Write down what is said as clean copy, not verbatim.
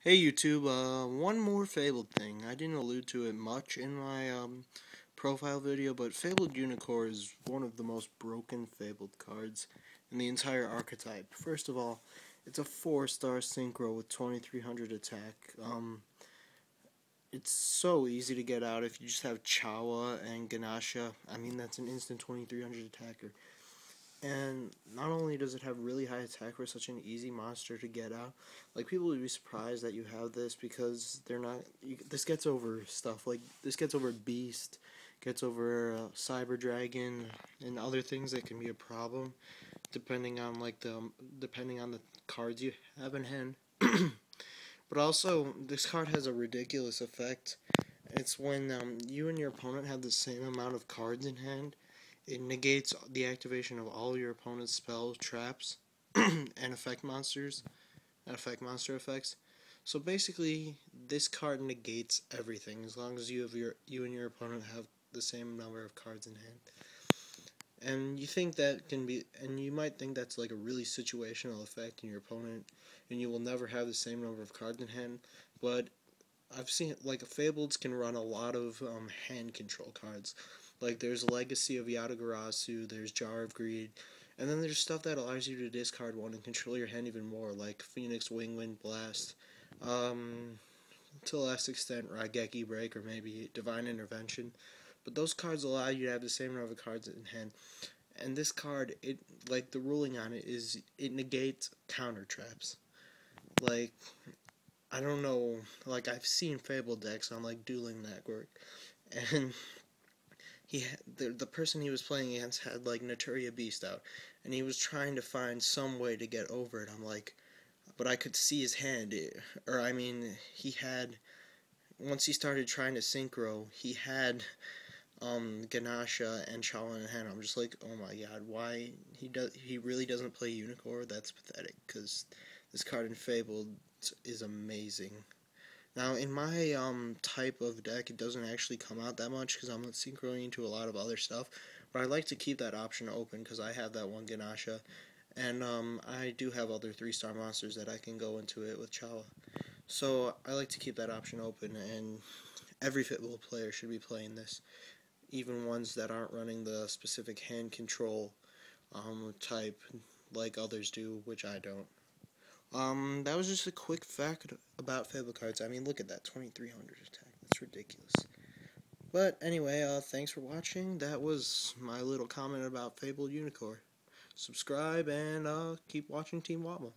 Hey YouTube, one more Fabled thing. I didn't allude to it much in my profile video, but Fabled Unicore is one of the most broken Fabled cards in the entire archetype. First of all, it's a 4-star synchro with 2300 attack. It's so easy to get out if you just have Chawa and Ganasha. I mean, that's an instant 2300 attacker. And not only does it have really high attack for such an easy monster to get out, like, people would be surprised that you have this because they're not. This gets over stuff like this gets over Beast, gets over Cyber Dragon, and other things that can be a problem, depending on the cards you have in hand. But also, this card has a ridiculous effect. It's when you and your opponent have the same amount of cards in hand. It negates the activation of all your opponent's spells, traps, and monster effects. So basically, this card negates everything as long as you and your opponent have the same number of cards in hand. And you might think that's like a really situational effect in your opponent, and you will never have the same number of cards in hand. But I've seen Fableds can run a lot of hand control cards. Like, there's Legacy of Yatagarasu, there's Jar of Greed, and then there's stuff that allows you to discard one and control your hand even more, like Phoenix Wingwind Blast, to a less extent Raigeki Break, or maybe Divine Intervention. But those cards allow you to have the same number of cards in hand. And this card, the ruling on it is it negates counter traps. Like, I don't know, I've seen Fable decks on Dueling Network, and the person he was playing against had Naturia Beast out, and he was trying to find some way to get over it. I'm like, but I could see his hand, he had, once he started trying to synchro, he had Ganasha and Chawa in hand. I'm just like, oh my god, why he really doesn't play Unicore? That's pathetic, because this card in Fable is amazing. Now, in my type of deck, it doesn't actually come out that much because I'm synchroning into a lot of other stuff, but I like to keep that option open because I have that one Ganasha, and I do have other 3-star monsters that I can go into it with Chawa. So I like to keep that option open, and every Fitball player should be playing this, even ones that aren't running the specific hand control type like others do, which I don't. That was just a quick fact about Fable cards. I mean, look at that, 2300 attack. That's ridiculous. But anyway, thanks for watching. That was my little comment about Fabled Unicore. Subscribe and keep watching Team Wobble.